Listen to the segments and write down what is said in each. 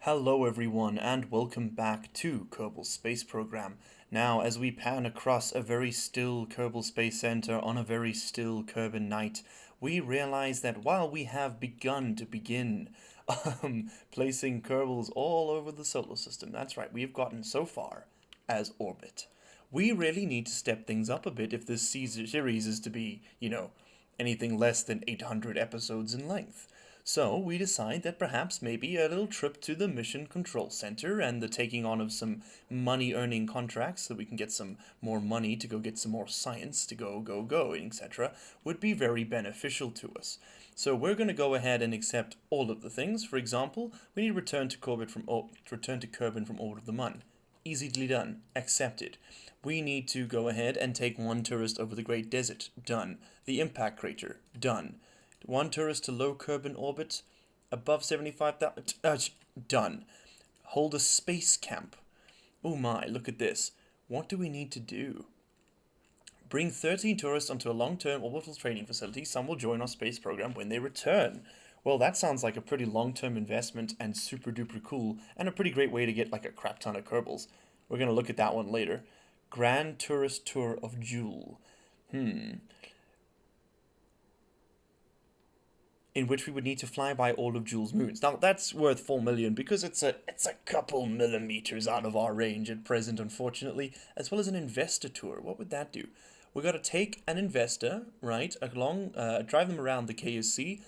Hello everyone and welcome back to Kerbal Space Program. Now, as we pan across a very still Kerbal Space Center on a very still Kerbin night, we realize that while we have begin placing Kerbals all over the solar system, that's right, we have gotten so far as orbit. We really need to step things up a bit if this series is to be, anything less than 800 episodes in length. So we decide that perhaps maybe a little trip to the Mission Control Center and the taking on of some money-earning contracts so we can get some more money to go get some more science to go, etc. would be very beneficial to us. So we're going to go ahead and accept all of the things. For example, we need to return to Kerbin from orbit of the Mun. Easily done. Accepted. We need to go ahead and take one tourist over the Great Desert. Done. The impact crater. Done. One tourist to low Kerbin orbit, above 75,000, done. Hold a space camp. Oh my, look at this. What do we need to do? Bring 13 tourists onto a long-term orbital training facility. Some will join our space program when they return. Well, that sounds like a pretty long-term investment and super duper cool, and a pretty great way to get like a crap ton of Kerbals. We're going to look at that one later. Grand Tourist Tour of Jewel. In which we would need to fly by all of Jules' moons. Now, that's worth 4 million because it's a couple millimeters out of our range at present, unfortunately, as well as an investor tour. What would that do? We got to take an investor, right, along, drive them around the KSC,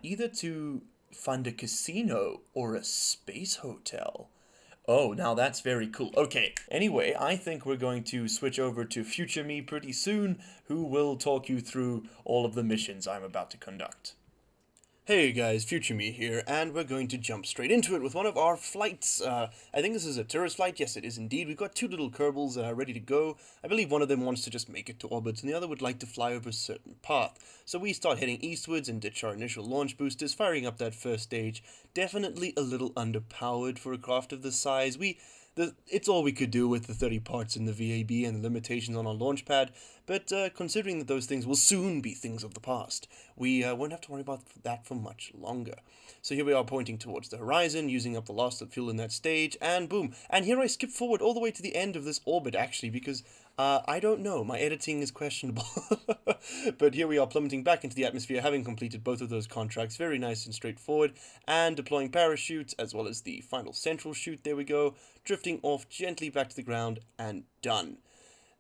either to fund a casino or a space hotel. Oh, now that's very cool. Okay, anyway, I think we're going to switch over to Future Me pretty soon, who will talk you through all of the missions I'm about to conduct. Hey guys, Future Me here, and we're going to jump straight into it with one of our flights. I think this is a tourist flight. Yes, it is indeed. We've got two little Kerbals ready to go. I believe one of them wants to just make it to orbit, and the other would like to fly over a certain path. So we start heading eastwards and ditch our initial launch boosters, firing up that first stage. Definitely a little underpowered for a craft of this size. It's all we could do with the 30 parts in the VAB and the limitations on our launch pad, but considering that those things will soon be things of the past, we won't have to worry about that for much longer. So here we are pointing towards the horizon, using up the last of fuel in that stage, and boom. And here I skip forward all the way to the end of this orbit, actually, because I don't know, my editing is questionable. But here we are plummeting back into the atmosphere, having completed both of those contracts, very nice and straightforward, and deploying parachutes, as well as the final central chute, there we go, drifting off gently back to the ground, and done.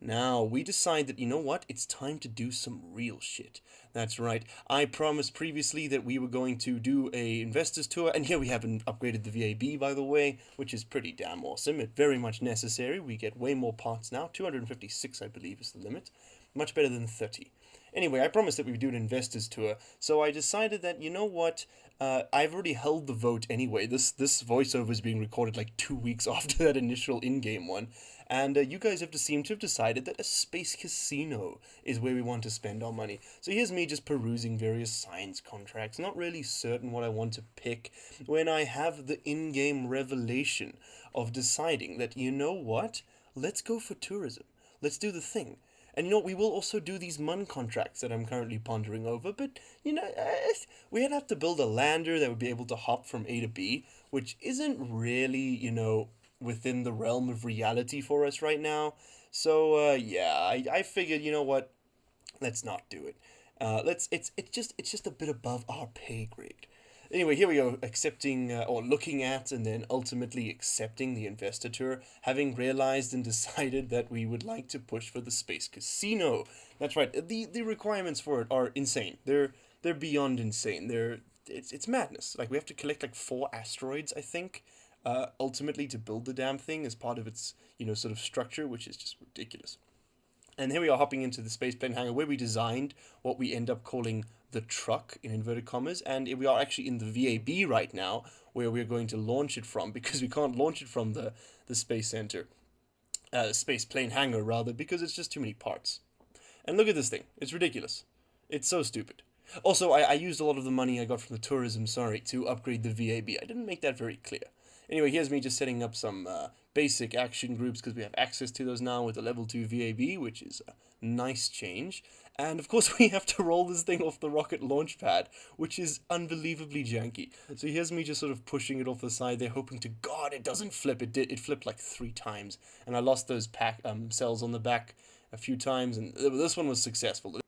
Now, we decide that, you know what, it's time to do some real shit. That's right, I promised previously that we were going to do a investors tour, and here we have upgraded the VAB, by the way, which is pretty damn awesome. It's very much necessary. We get way more parts now. 256, I believe, is the limit. Much better than 30. Anyway, I promised that we would do an investors tour, so I decided that, you know what, I've already held the vote anyway. This voiceover is being recorded like 2 weeks after that initial in-game one, and you guys seem to have decided that a space casino is where we want to spend our money. So here's me just perusing various science contracts, not really certain what I want to pick, when I have the in-game revelation of deciding that, you know what, let's go for tourism. Let's do the thing. And you know, we will also do these MUN contracts that I'm currently pondering over, but, you know, we'd have to build a lander that would be able to hop from A to B, which isn't really, you know, within the realm of reality for us right now. So, yeah, I figured, you know what, let's not do it. It's just a bit above our pay grade. Anyway, here we go, accepting, or looking at, and then ultimately accepting the investor tour, having realized and decided that we would like to push for the space casino. That's right, the requirements for it are insane. They're beyond insane. It's madness. Like, we have to collect like 4 asteroids, I think, ultimately to build the damn thing as part of its, you know, sort of structure, which is just ridiculous. And here we are hopping into the spaceplane hangar where we designed what we end up calling the truck, in inverted commas, and we are actually in the VAB right now, where we're going to launch it from, because we can't launch it from the space center, space plane hangar rather, because it's just too many parts. And look at this thing, it's ridiculous. It's so stupid. Also, I used a lot of the money I got from the tourism, to upgrade the VAB. I didn't make that very clear. Anyway, here's me just setting up some basic action groups, because we have access to those now with the level 2 VAB, which is a nice change. And of course we have to roll this thing off the rocket launch pad, which is unbelievably janky. So here's me just sort of pushing it off the side there, hoping to God it doesn't flip. It flipped like 3 times, and I lost those cells on the back a few times, and this one was successful.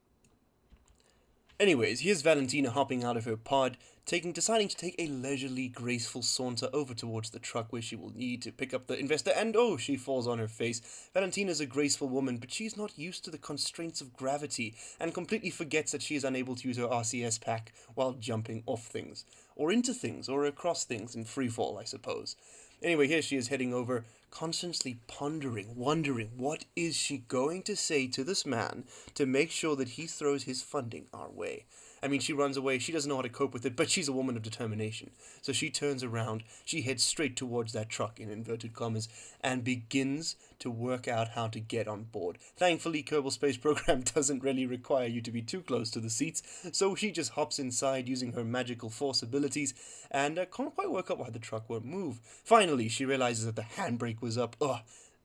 Anyways, here's Valentina hopping out of her pod, deciding to take a leisurely, graceful saunter over towards the truck where she will need to pick up the investor, and oh, she falls on her face. Valentina's a graceful woman, but she's not used to the constraints of gravity, and completely forgets that she is unable to use her RCS pack while jumping off things, or into things, or across things in freefall, I suppose. Anyway, here she is heading over, constantly pondering, wondering, what is she going to say to this man to make sure that he throws his funding our way? I mean, she runs away, she doesn't know how to cope with it, but she's a woman of determination. So she turns around, she heads straight towards that truck, in inverted commas, and begins to work out how to get on board. Thankfully, Kerbal Space Program doesn't really require you to be too close to the seats, so she just hops inside using her magical force abilities, and can't quite work out why the truck won't move. Finally, she realizes that the handbrake was up. Ugh.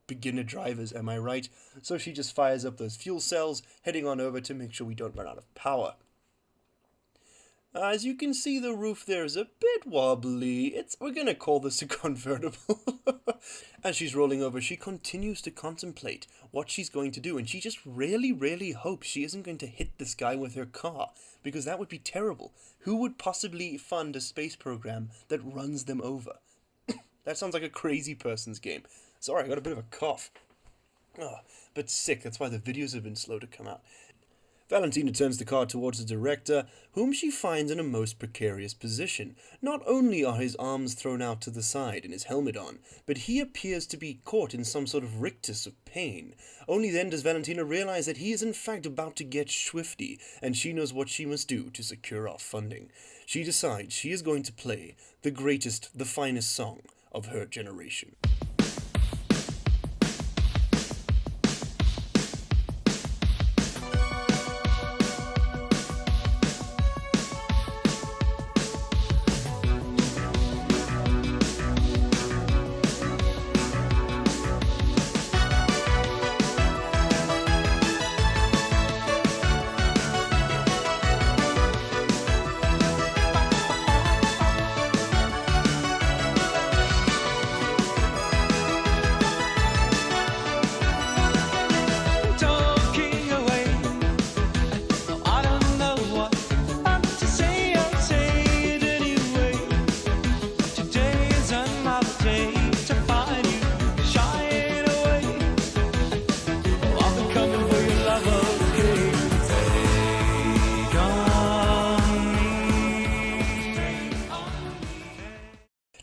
Beginner drivers, am I right? So she just fires up those fuel cells, heading on over to make sure we don't run out of power. As you can see, the roof there is a bit wobbly. We're going to call this a convertible. As she's rolling over, she continues to contemplate what she's going to do, and she just really hopes she isn't going to hit this guy with her car, because that would be terrible. Who would possibly fund a space program that runs them over? That sounds like a crazy person's game. Sorry, I got a bit of a cough. But sick, that's why the videos have been slow to come out. Valentina turns the car towards the director, whom she finds in a most precarious position. Not only are his arms thrown out to the side and his helmet on, but he appears to be caught in some sort of rictus of pain. Only then does Valentina realize that he is in fact about to get swifty, and she knows what she must do to secure our funding. She decides she is going to play the greatest, the finest song of her generation.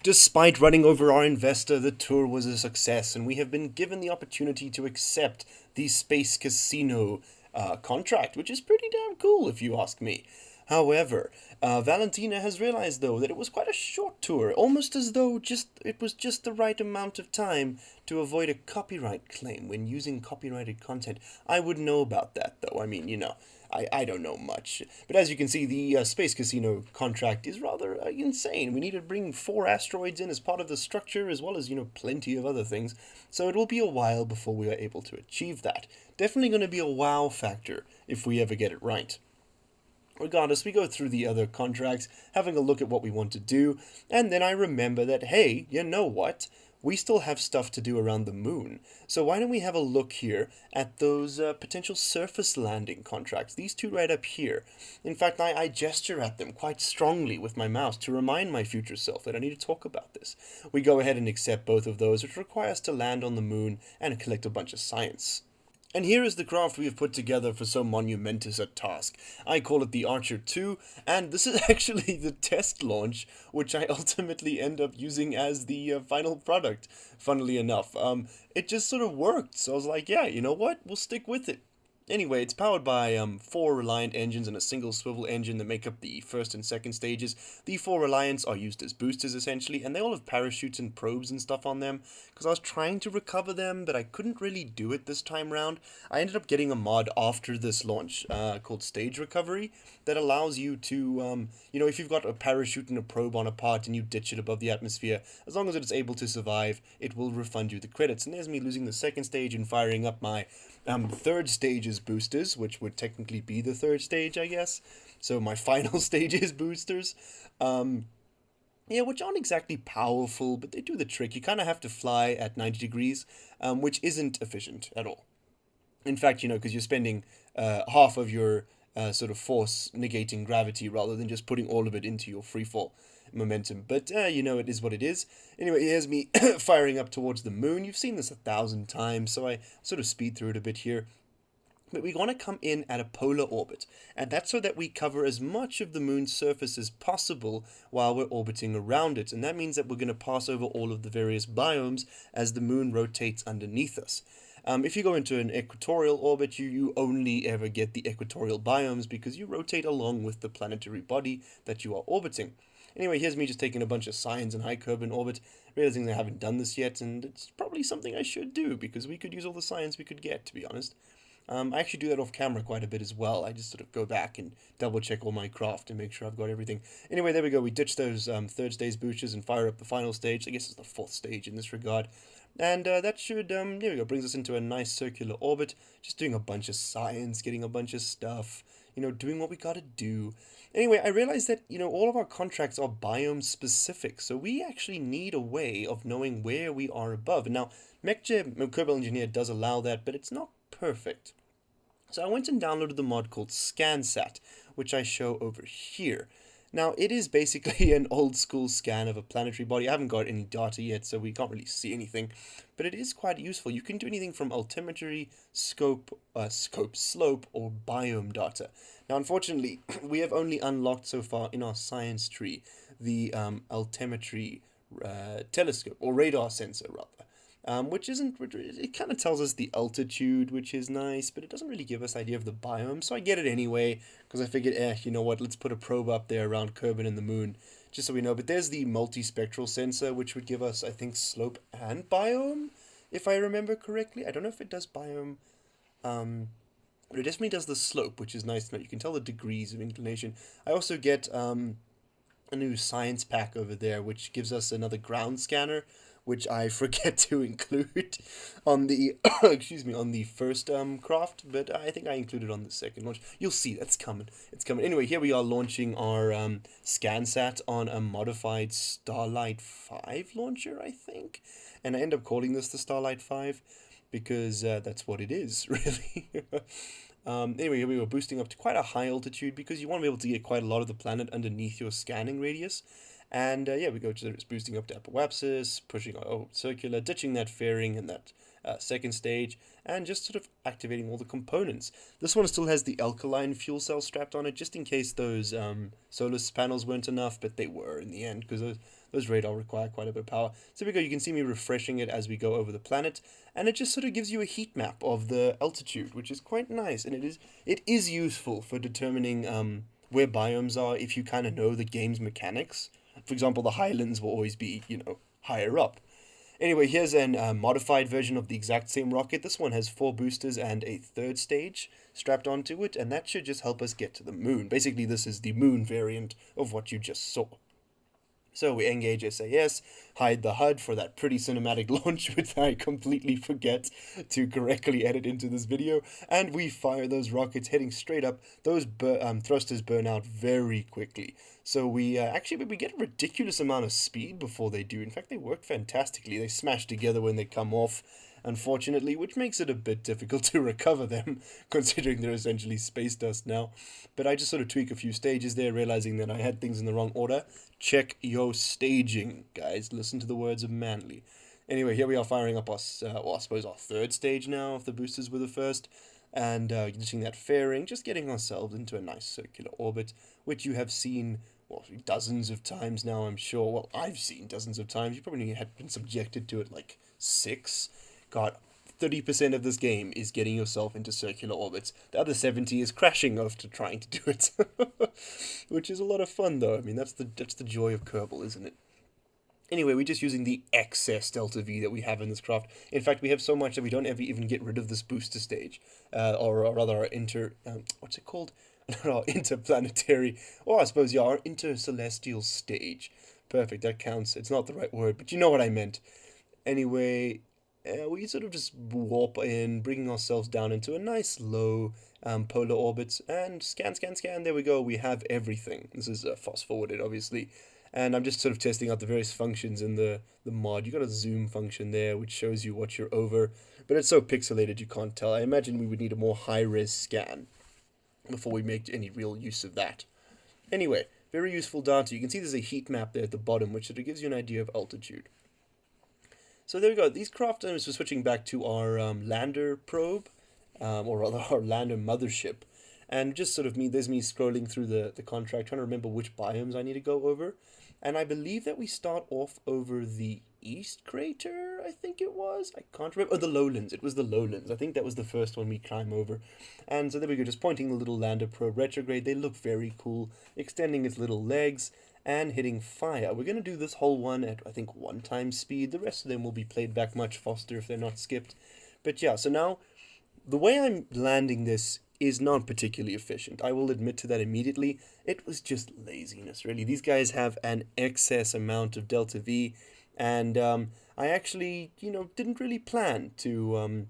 Despite running over our investor, the tour was a success, and we have been given the opportunity to accept the Space Casino contract, which is pretty damn cool if you ask me. However, Valentina has realized, though, that it was quite a short tour, almost as though it was just the right amount of time to avoid a copyright claim when using copyrighted content. I wouldn't know about that, though. I mean, I don't know much. But as you can see, the Space Casino contract is rather insane. We need to bring 4 asteroids in as part of the structure, as well as, plenty of other things. So it will be a while before we are able to achieve that. Definitely going to be a wow factor if we ever get it right. Regardless, we go through the other contracts, having a look at what we want to do, and then I remember that, hey, you know what? We still have stuff to do around the moon. So why don't we have a look here at those potential surface landing contracts, these 2 right up here. In fact, I gesture at them quite strongly with my mouse to remind my future self that I need to talk about this. We go ahead and accept both of those, which require us to land on the moon and collect a bunch of science. And here is the craft we have put together for so monumentous a task. I call it the Archer 2, and this is actually the test launch, which I ultimately end up using as the final product, funnily enough. It just sort of worked, so I was like, yeah, you know what, we'll stick with it. Anyway, it's powered by 4 Reliant engines and a single swivel engine that make up the first and second stages. The 4 Reliants are used as boosters, essentially, and they all have parachutes and probes and stuff on them, because I was trying to recover them, but I couldn't really do it this time round. I ended up getting a mod after this launch called Stage Recovery that allows you to, if you've got a parachute and a probe on a part and you ditch it above the atmosphere, as long as it is able to survive, it will refund you the credits. And there's me losing the second stage and firing up my third stage's boosters, which would technically be the third stage, I guess. So my final stage is boosters. Yeah, which aren't exactly powerful, but they do the trick. You kind of have to fly at 90 degrees, which isn't efficient at all. In fact, because you're spending half of your sort of force negating gravity rather than just putting all of it into your free fall momentum. But, it is what it is. Anyway, here's me firing up towards the moon. You've seen this 1,000 times, so I sort of speed through it a bit here. But we want to come in at a polar orbit, and that's so that we cover as much of the moon's surface as possible while we're orbiting around it, and that means that we're going to pass over all of the various biomes as the moon rotates underneath us. If you go into an equatorial orbit, you only ever get the equatorial biomes because you rotate along with the planetary body that you are orbiting. Anyway, here's me just taking a bunch of signs in high Kerbal orbit, realizing I haven't done this yet, and it's probably something I should do because we could use all the science we could get, to be honest. I actually do that off camera quite a bit as well. I just sort of go back and double check all my craft and make sure I've got everything. Anyway, there we go. We ditch those third stage boosters and fire up the final stage. I guess it's the fourth stage in this regard. And that should, there we go, brings us into a nice circular orbit. Just doing a bunch of science, getting a bunch of stuff, doing what we gotta do. Anyway, I realized that, all of our contracts are biome specific, so we actually need a way of knowing where we are above. Now, Kerbal Engineer does allow that, but it's not perfect. So I went and downloaded the mod called ScanSat, which I show over here. Now, it is basically an old school scan of a planetary body. I haven't got any data yet, so we can't really see anything, but it is quite useful. You can do anything from altimetry, scope, slope, or biome data. Now, unfortunately, we have only unlocked so far in our science tree the altimetry telescope, or radar sensor, rather. It kind of tells us the altitude, which is nice, but it doesn't really give us idea of the biome, so I get it anyway, because I figured, you know what, let's put a probe up there around Kerbal and the moon, just so we know. But there's the multispectral sensor, which would give us, I think, slope and biome, if I remember correctly. I don't know if it does biome, but it definitely does the slope, which is nice to know. You can tell the degrees of inclination. I also get a new science pack over there, which gives us another ground scanner, which I forget to include on the on the first craft, but I think I included on the second launch. You'll see, that's coming. It's coming. Anyway, here we are launching our ScanSat on a modified Starlight 5 launcher, I think. And I end up calling this the Starlight 5 because that's what it is, really. Anyway, here we were boosting up to quite a high altitude because you want to be able to get quite a lot of the planet underneath your scanning radius. And we go to boosting up to apoapsis, pushing circular, ditching that fairing and that second stage, and just sort of activating all the components. This one still has the alkaline fuel cell strapped on it, just in case those solar panels weren't enough, but they were in the end, because those radar require quite a bit of power. So we go, you can see me refreshing it as we go over the planet, and it just sort of gives you a heat map of the altitude, which is quite nice, and it is useful for determining where biomes are if you kind of know the game's mechanics. For example, the highlands will always be, higher up. Anyway, here's a modified version of the exact same rocket. This one has 4 boosters and a third stage strapped onto it, and that should just help us get to the moon. Basically, this is the moon variant of what you just saw. So we engage SAS, hide the HUD for that pretty cinematic launch, which I completely forget to correctly edit into this video, and we fire those rockets heading straight up. Those thrusters burn out very quickly. So we get a ridiculous amount of speed before they do. In fact, they work fantastically. They smash together when they come off, unfortunately, which makes it a bit difficult to recover them, considering they're essentially space dust now. But I just sort of tweak a few stages there, realizing that I had things in the wrong order. Check your staging, guys. Listen to the words of Manly. Anyway, here we are firing up our third stage now, if the boosters were the first. And ditching that fairing, just getting ourselves into a nice circular orbit, which you have seen, dozens of times now, I'm sure. Well, I've seen dozens of times. You probably had been subjected to it like 6. God, 30% of this game is getting yourself into circular orbits. The other 70 is crashing after trying to do it. Which is a lot of fun, though. I mean, that's the joy of Kerbal, isn't it? Anyway, we're just using the excess delta V that we have in this craft. In fact, we have so much that we don't ever even get rid of this booster stage. Or rather, our what's it called? Our interplanetary, or I suppose, our intercelestial stage. Perfect, that counts. It's not the right word, but you know what I meant. Anyway, we sort of just warp in, bringing ourselves down into a nice low polar orbit, and scan, scan, scan. There we go. We have everything. This is fast forwarded, obviously, and I'm just sort of testing out the various functions in the mod. You got a zoom function there, which shows you what you're over, but it's so pixelated you can't tell. I imagine we would need a more high-res scan before we make any real use of that. Anyway, very useful data. You can see there's a heat map there at the bottom, which sort of gives you an idea of altitude. So there we go. These craft items are switching back to our lander probe, or rather our lander mothership. And just sort of there's me scrolling through the contract, trying to remember which biomes I need to go over. And I believe that we start off over the East Crater, I think it was. I can't remember. Oh, the Lowlands. It was the Lowlands. I think that was the first one we climb over. And so there we go, just pointing the little lander probe retrograde. They look very cool, extending its little legs and hitting fire. We're going to do this whole one at, I think, 1x speed. The rest of them will be played back much faster if they're not skipped. But yeah, so now, the way I'm landing this is not particularly efficient. I will admit to that immediately. It was just laziness, really. These guys have an excess amount of delta V, and I actually, didn't really plan to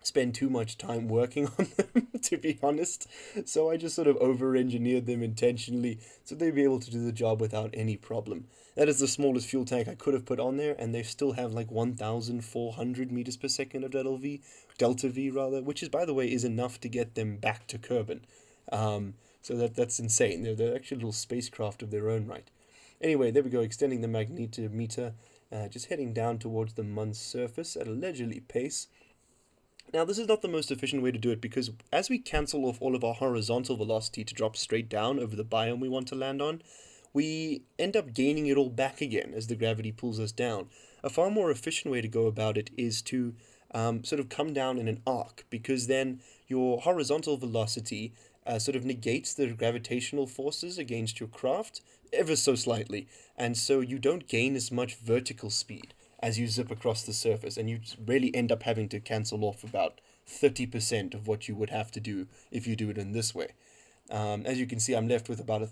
spend too much time working on them, to be honest. So I just sort of over-engineered them intentionally so they'd be able to do the job without any problem. That is the smallest fuel tank I could have put on there, and they still have like 1,400 meters per second of Delta V rather, which is, by the way, is enough to get them back to Kerbal. So that's insane. They're actually a little spacecraft of their own right. Anyway, there we go, extending the magnetometer, just heading down towards the Month's surface at a leisurely pace. Now, this is not the most efficient way to do it because as we cancel off all of our horizontal velocity to drop straight down over the biome we want to land on, we end up gaining it all back again as the gravity pulls us down. A far more efficient way to go about it is to sort of come down in an arc, because then your horizontal velocity sort of negates the gravitational forces against your craft ever so slightly, and so you don't gain as much vertical speed as you zip across the surface, and you really end up having to cancel off about 30% of what you would have to do if you do it in this way. As you can see, I'm left with about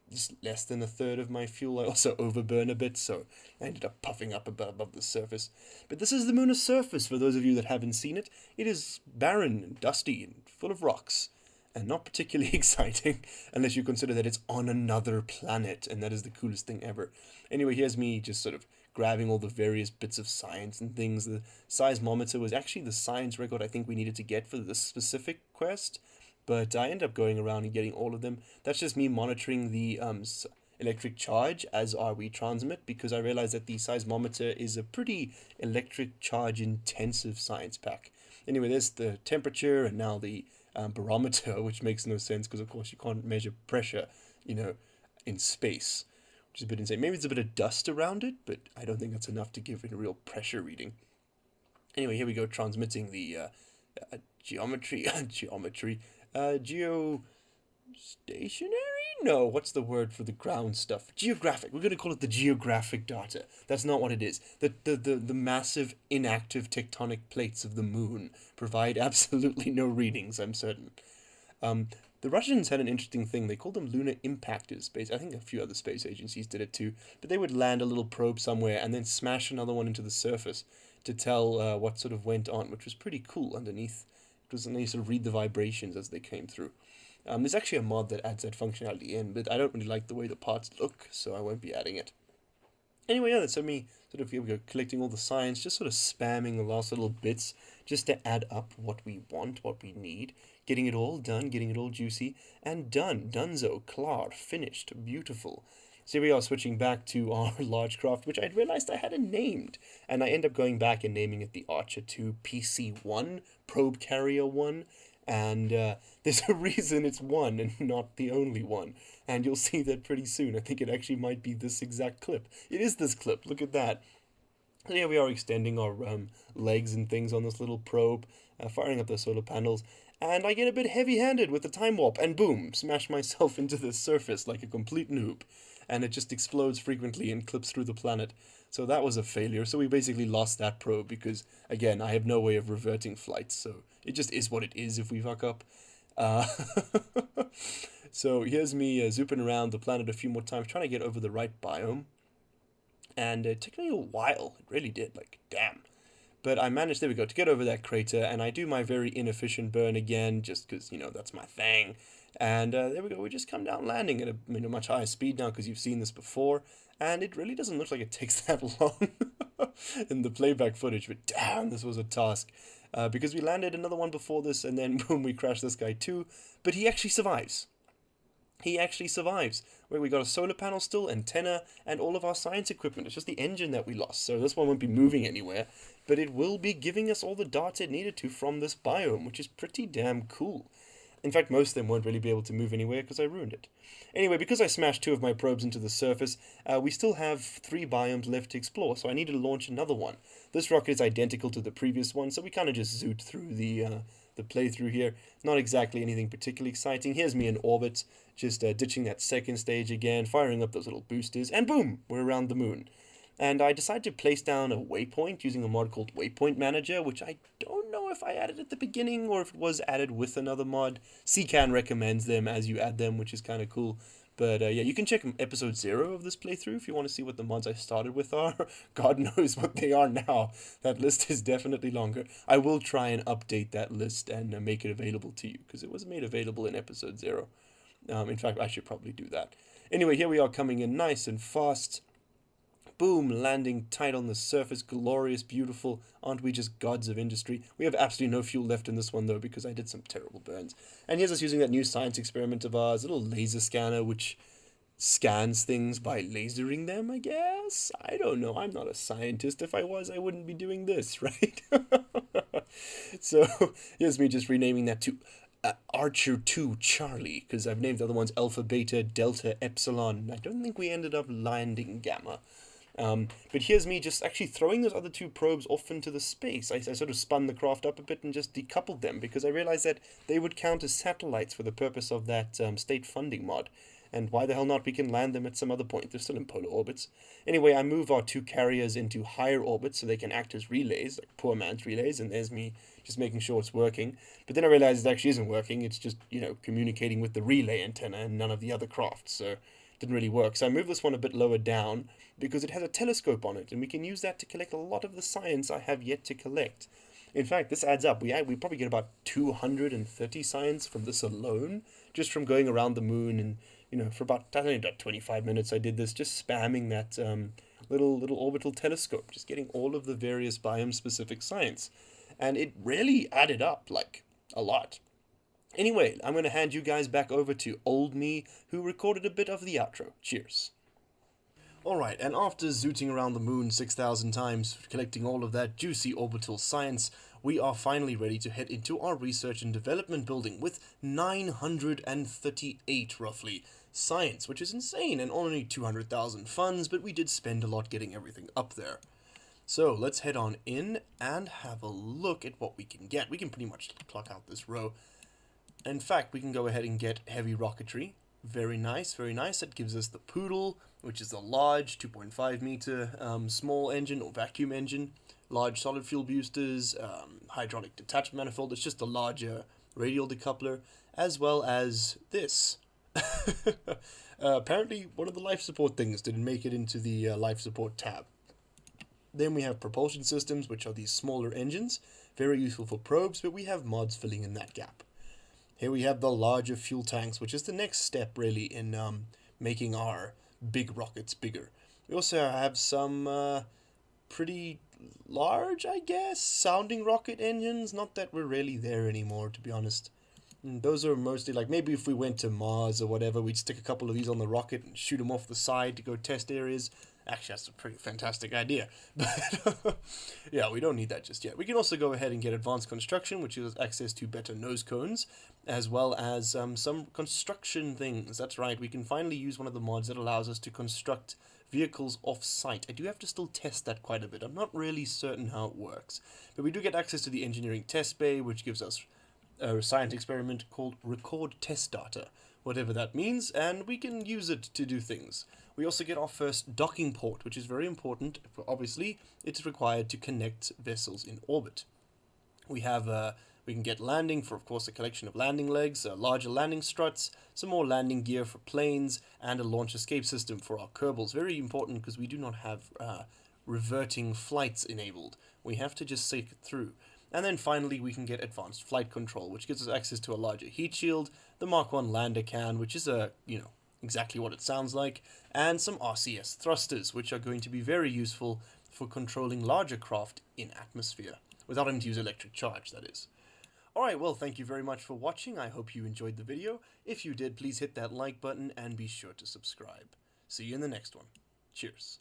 just less than a third of my fuel. I also overburn a bit, so I ended up puffing up above the surface. But this is the lunar surface, for those of you that haven't seen it. It is barren and dusty and full of rocks, and not particularly exciting, unless you consider that it's on another planet, and that is the coolest thing ever. Anyway, here's me just sort of grabbing all the various bits of science and things. The seismometer was actually the science record I think we needed to get for this specific quest, but I ended up going around and getting all of them. That's just me monitoring the electric charge as we transmit, because I realized that the seismometer is a pretty electric charge intensive science pack. Anyway, there's the temperature and now the barometer, which makes no sense because of course you can't measure pressure, in space, which is a bit insane. Maybe there's a bit of dust around it, but I don't think that's enough to give it a real pressure reading. Anyway, here we go, transmitting the geostationary? No, what's the word for the ground stuff? Geographic. We're going to call it the geographic data. That's not what it is. The massive inactive tectonic plates of the moon provide absolutely no readings, I'm certain. The Russians had an interesting thing. They called them lunar impactors. I think a few other space agencies did it too. But they would land a little probe somewhere and then smash another one into the surface to tell what sort of went on, which was pretty cool underneath. It was nice to read the vibrations as they came through. There's actually a mod that adds that functionality in, but I don't really like the way the parts look, so I won't be adding it. Anyway, yeah, that's me sort of, here we go, collecting all the science, just sort of spamming the last little bits, just to add up what we want, what we need, getting it all done, getting it all juicy, and done, donezo, klar, finished, beautiful. So here we are, switching back to our large craft, which I'd realized I hadn't named, and I end up going back and naming it the Archer 2 PC-1, Probe Carrier 1, and there's a reason it's one and not the only one, and you'll see that pretty soon. I think it actually might be this exact clip. It is this clip, look at that. And here we are extending our legs and things on this little probe, firing up the solar panels, and I get a bit heavy-handed with the time warp, and boom, smash myself into the surface like a complete noob, and it just explodes frequently and clips through the planet. So that was a failure. So we basically lost that probe because, again, I have no way of reverting flights, so it just is what it is if we fuck up. So here's me zooping around the planet a few more times, trying to get over the right biome. And it took me a while. It really did, like, damn. But I managed, there we go, to get over that crater, and I do my very inefficient burn again, just because, that's my thing. And there we go, we just come down landing at a much higher speed now, because you've seen this before, and it really doesn't look like it takes that long in the playback footage, but damn, this was a task. Because we landed another one before this, and then boom, we crashed this guy too, but he actually survives. He actually survives. Wait, we got a solar panel still, antenna, and all of our science equipment. It's just the engine that we lost, so this one won't be moving anywhere, but it will be giving us all the data it needed to from this biome, which is pretty damn cool. In fact, most of them won't really be able to move anywhere because I ruined it. Anyway, because I smashed 2 of my probes into the surface, we still have 3 biomes left to explore, so I needed to launch another one. This rocket is identical to the previous one, so we kind of just zoot through the playthrough here. Not exactly anything particularly exciting. Here's me in orbit, just ditching that second stage again, firing up those little boosters, and boom, we're around the moon. And I decided to place down a waypoint using a mod called Waypoint Manager, which I don't know if I added at the beginning or if it was added with another mod. CCAN recommends them as you add them, which is kind of cool. But yeah, you can check episode 0 of this playthrough if you want to see what the mods I started with are. God knows what they are now. That list is definitely longer. I will try and update that list and make it available to you, because it was made available in episode 0. In fact, I should probably do that. Anyway, here we are coming in nice and fast. Boom, landing tight on the surface, glorious, beautiful. Aren't we just gods of industry? We have absolutely no fuel left in this one, though, because I did some terrible burns. And here's us using that new science experiment of ours, a little laser scanner, which scans things by lasering them, I guess? I don't know. I'm not a scientist. If I was, I wouldn't be doing this, right? So here's me just renaming that to Archer 2 Charlie, because I've named the other ones Alpha, Beta, Delta, Epsilon. I don't think we ended up landing Gamma. But here's me just actually throwing those other 2 probes off into the space. I sort of spun the craft up a bit and just decoupled them, because I realized that they would count as satellites for the purpose of that state funding mod. And why the hell not? We can land them at some other point. They're still in polar orbits. Anyway, I move our 2 carriers into higher orbits so they can act as relays, like poor man's relays, and there's me just making sure it's working. But then I realized it actually isn't working. It's just, communicating with the relay antenna and none of the other crafts, so it didn't really work. So I moved this one a bit lower down because it has a telescope on it, and we can use that to collect a lot of the science I have yet to collect. In fact, this adds up. We probably get about 230 science from this alone, just from going around the moon. And for about 25 minutes I did this, just spamming that little orbital telescope, just getting all of the various biome specific science, and it really added up, like, a lot. Anyway, I'm going to hand you guys back over to old me, who recorded a bit of the outro. Cheers. Alright, and after zooting around the moon 6,000 times, collecting all of that juicy orbital science, we are finally ready to head into our research and development building with 938, roughly, science, which is insane, and only 200,000 funds, but we did spend a lot getting everything up there. So, let's head on in and have a look at what we can get. We can pretty much clock out this row. In fact, we can go ahead and get heavy rocketry. Very nice, very nice. That gives us the Poodle, which is a large 2.5 meter small engine or vacuum engine. Large solid fuel boosters, hydraulic detachment manifold. It's just a larger radial decoupler, as well as this. Apparently, one of the life support things didn't make it into the life support tab. Then we have propulsion systems, which are these smaller engines. Very useful for probes, but we have mods filling in that gap. Here we have the larger fuel tanks, which is the next step, really, in making our big rockets bigger. We also have some pretty large, I guess, sounding rocket engines. Not that we're really there anymore, to be honest. Those are mostly, like, maybe if we went to Mars or whatever, we'd stick a couple of these on the rocket and shoot them off the side to go test areas. Actually, that's a pretty fantastic idea. But, yeah, we don't need that just yet. We can also go ahead and get advanced construction, which gives us access to better nose cones, as well as some construction things. That's right, we can finally use one of the mods that allows us to construct vehicles off-site. I do have to still test that quite a bit. I'm not really certain how it works. But we do get access to the engineering test bay, which gives us a science experiment called Record Test Data, whatever that means, and we can use it to do things. We also get our first docking port, which is very important. Obviously, it's required to connect vessels in orbit. We can get landing for, of course, a collection of landing legs, larger landing struts, some more landing gear for planes, and a launch escape system for our Kerbals. Very important because we do not have reverting flights enabled. We have to just see it through. And then finally we can get advanced flight control, which gives us access to a larger heat shield, the Mark 1 lander can, which is exactly what it sounds like, and some RCS thrusters, which are going to be very useful for controlling larger craft in atmosphere, without having to use electric charge, that is. Alright, well, thank you very much for watching. I hope you enjoyed the video. If you did, please hit that like button and be sure to subscribe. See you in the next one. Cheers.